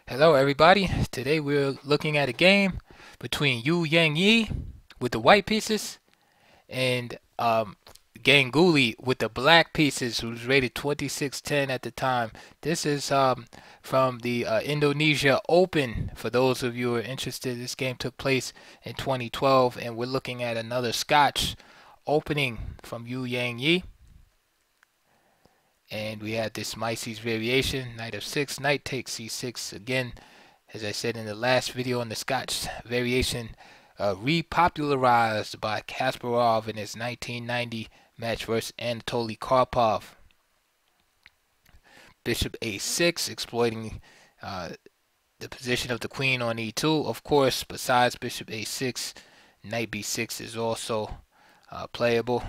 Hello everybody. Today we're looking at a game between Yangyi with the white pieces and Ganguly with the black pieces, who's rated 2610 at the time. This is from the Indonesia Open. For those of you who are interested, this game took place in 2012, and we're looking at another Scotch opening from Yangyi. And we had this Mises variation, knight of 6, knight takes c6. Again, as I said in the last video on the Scotch variation, repopularized by Kasparov in his 1990 match versus Anatoly Karpov. Bishop a6, exploiting the position of the queen on e2. Of course, besides bishop a6, knight b6 is also playable.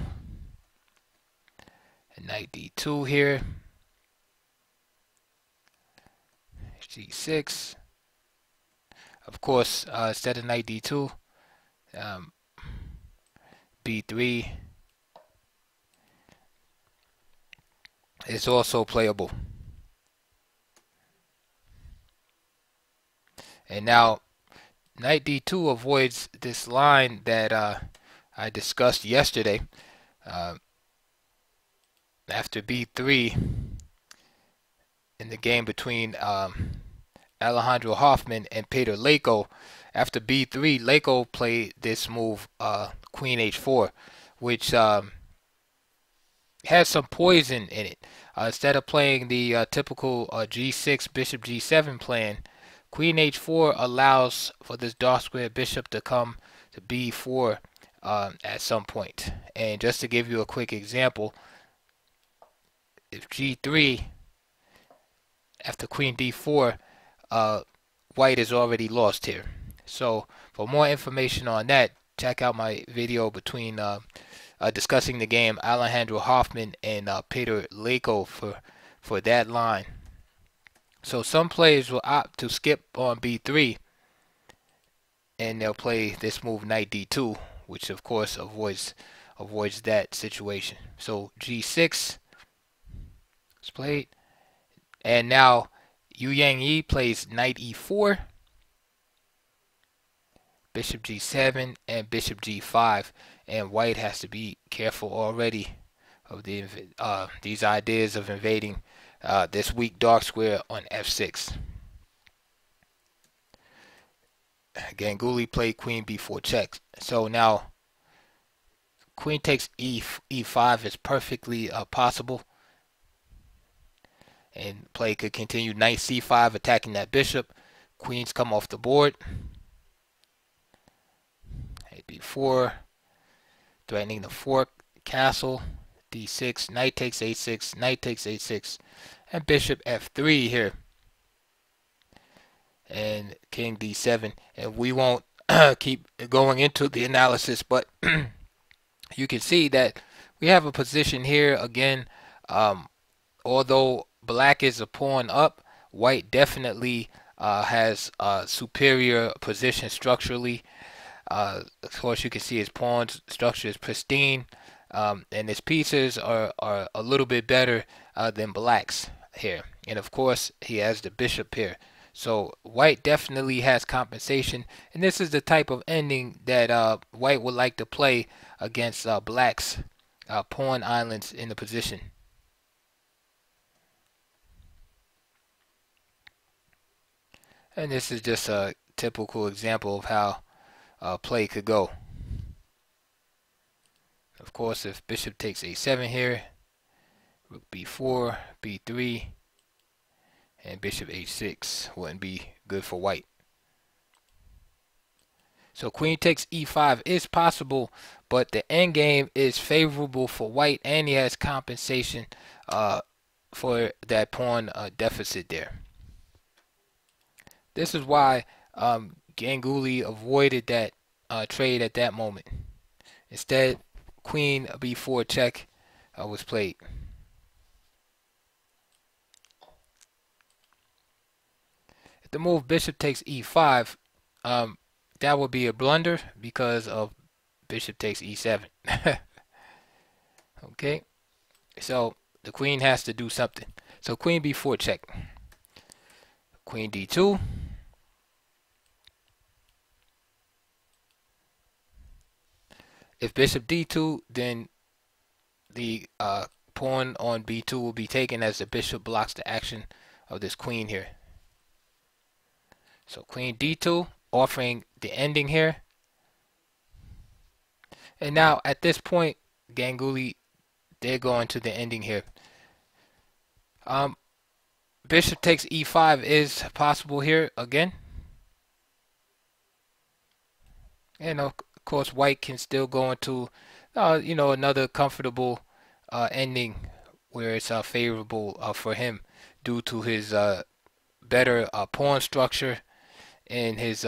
And knight d2 here. g6. Of course, instead of knight d2, b3 is also playable. And now knight d2 avoids this line that I discussed yesterday. After b3 in the game between Alejandro Hoffman and Peter Leko, after b3, Leko played this move, queen h4, which has some poison in it. Instead of playing the typical g6 bishop g7 plan, queen h4 allows for this dark square bishop to come to b4 at some point. And just to give you a quick example, if g3 after queen d4, white is already lost here. So for more information on that, check out my video between discussing the game Alejandro Hoffman and Peter Leko for that line. So some players will opt to skip on b3, and they'll play this move knight d2, which of course avoids that situation. So g6 is played, and now Yangyi plays knight e4, bishop g7, and bishop g5, and white has to be careful already of these ideas of invading this weak dark square on f6. Ganguly played queen b4 check. So now queen takes e5 is perfectly possible, and play could continue knight c5, attacking that bishop. Queens come off the board. Knight b4, threatening the fork, castle, d6, knight takes a6, knight takes a6, and bishop f3 here. And king d7. And we won't keep going into the analysis, but you can see that we have a position here again. Although black is a pawn up, white definitely has a superior position structurally. Of course, you can see his pawn structure is pristine, and his pieces are a little bit better than black's here. And of course, he has the bishop here. So white definitely has compensation, and this is the type of ending that white would like to play against black's pawn islands in the position. And this is just a typical example of how play could go. Of course, if bishop takes a7 here, rook b4, b3, and bishop h6 wouldn't be good for white. So queen takes e5 is possible, but the endgame is favorable for white, and he has compensation for that pawn deficit there. This is why Ganguly avoided that trade at that moment. Instead, queen b4 check was played. If the move bishop takes e5, that would be a blunder because of bishop takes e7. Okay, so the queen has to do something. So queen b4 check. Queen d2. If bishop d2, then the pawn on b2 will be taken as the bishop blocks the action of this queen here. So queen d2, offering the ending here. And now at this point, Ganguly, they're going to the ending here. Bishop takes e5 is possible here again. And of course, white can still go into, another comfortable ending where it's favorable for him due to his better pawn structure and his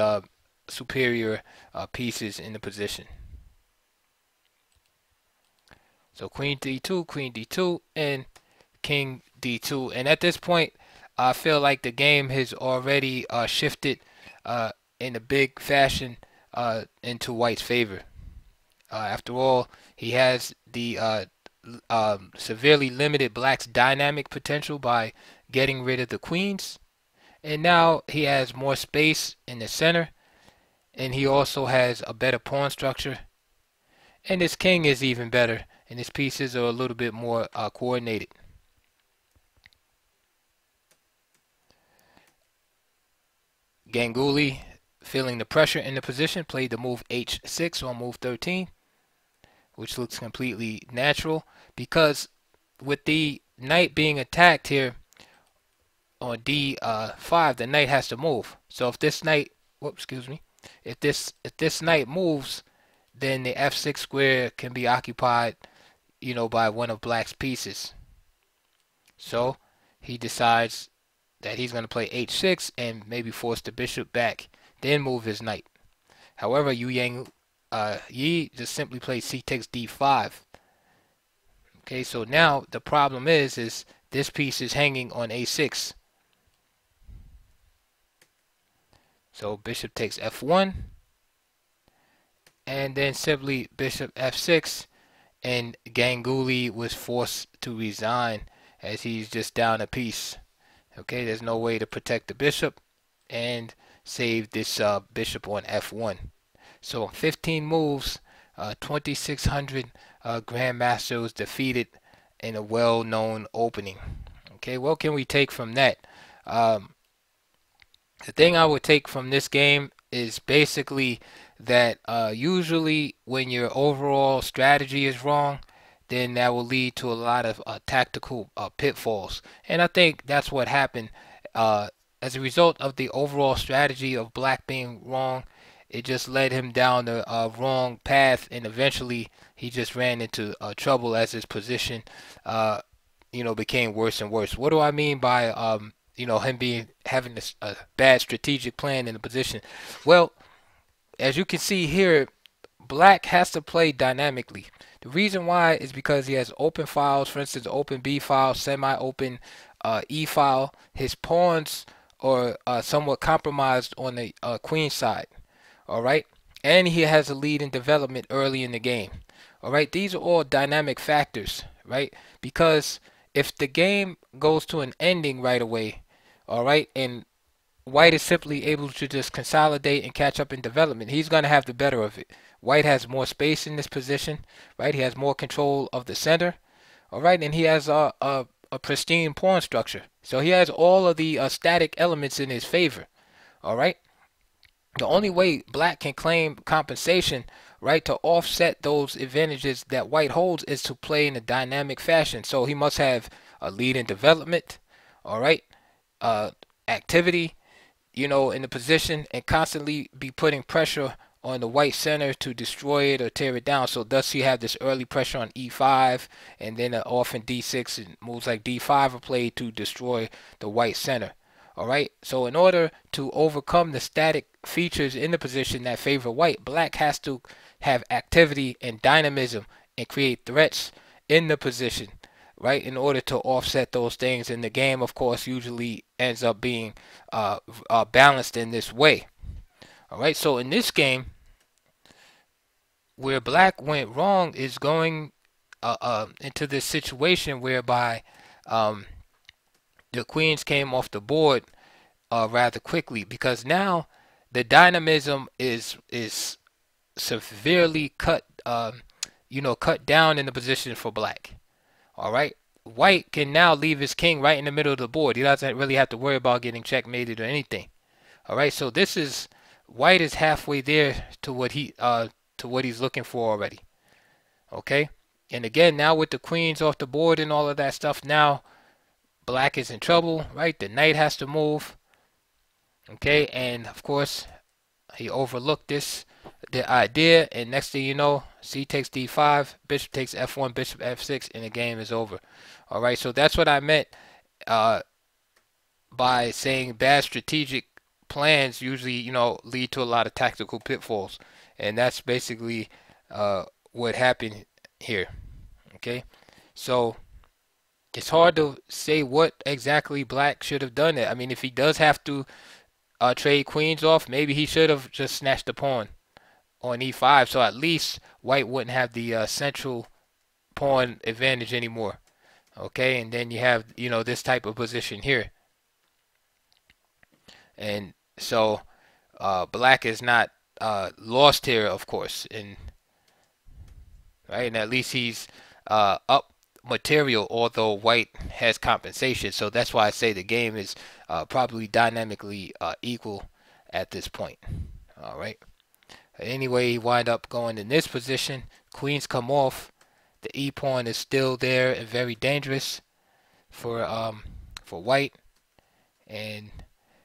superior pieces in the position. So queen d2, and king d2. And at this point, I feel like the game has already shifted in a big fashion into white's favor. After all, he has the severely limited black's dynamic potential by getting rid of the queens. And now he has more space in the center. And he also has a better pawn structure. And his king is even better. And his pieces are a little bit more coordinated. Ganguly, feeling the pressure in the position, played the move h6 on move 13, which looks completely natural because with the knight being attacked here on d5, the knight has to move. So if this knight, if this knight moves, then the f6 square can be occupied, by one of black's pieces. So he decides that he's going to play h6 and maybe force the bishop back, then move his knight. However, Yangyi just simply plays c takes d5. Okay, so now the problem is this piece is hanging on a6. So bishop takes f1, and then simply bishop f6, and Ganguly was forced to resign as he's just down a piece. Okay, there's no way to protect the bishop and save this bishop on f1. So 15 moves, 2,600 grandmaster was defeated in a well-known opening. Okay, what can we take from that? The thing I would take from this game is basically that usually when your overall strategy is wrong, then that will lead to a lot of tactical pitfalls. And I think that's what happened. As a result of the overall strategy of black being wrong, it just led him down the wrong path, and eventually he just ran into trouble as his position, became worse and worse. What do I mean by, him having this bad strategic plan in the position? Well, as you can see here, black has to play dynamically. The reason why is because he has open files, for instance, open B file, semi-open E file. His pawns are somewhat compromised on the queen side. All right, and he has a lead in development early in the game. All right, these are all dynamic factors, right? Because if the game goes to an ending right away, all right, and white is simply able to just consolidate and catch up in development, he's going to have the better of it. White has more space in this position, right? He has more control of the center, all right, and he has a pristine pawn structure. So he has all of the static elements in his favor, all right? The only way black can claim compensation, right, to offset those advantages that white holds is to play in a dynamic fashion. So he must have a lead in development, all right, activity, in the position, and constantly be putting pressure on the white center to destroy it or tear it down. So thus you have this early pressure on e5, and then often d6 and moves like d5 are played to destroy the white center. All right, so in order to overcome the static features in the position that favor white, black has to have activity and dynamism and create threats in the position, right, in order to offset those things. And the game, of course, usually ends up being balanced in this way. All right, so in this game, where black went wrong is going into this situation whereby the queens came off the board rather quickly, because now the dynamism is severely cut cut down in the position for black. All right. White can now leave his king right in the middle of the board. He doesn't really have to worry about getting checkmated or anything. All right. So this is white is halfway there to what he's looking for already. Okay. And again, now with the queens off the board and all of that stuff, now black is in trouble, right? The knight has to move. Okay. And of course, he overlooked the idea, and next thing you know, c takes d5, bishop takes f1, bishop f6, and the game is over. All right, so that's what I meant uh, by saying bad strategic plans usually, lead to a lot of tactical pitfalls, and that's basically what happened here. Okay, so it's hard to say what exactly black should have done. It. I mean, if he does have to trade queens off, maybe he should have just snatched the pawn on e5, so at least white wouldn't have the central pawn advantage anymore. Okay, and then you have this type of position here, and so black is not lost here, of course, and right, and at least he's up material, although white has compensation. So that's why I say the game is probably dynamically equal at this point. All right. Anyway, he wind up going in this position. Queens come off. The e pawn is still there and very dangerous for white, and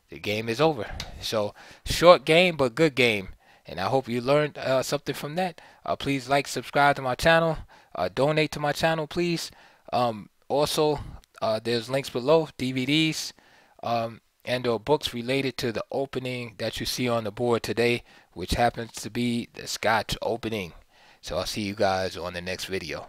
the game is over. So short game, but good game. And I hope you learned something from that. Please like, subscribe to my channel. Donate to my channel, please. Also, there's links below, DVDs and or books related to the opening that you see on the board today, which happens to be the Scotch opening. So I'll see you guys on the next video.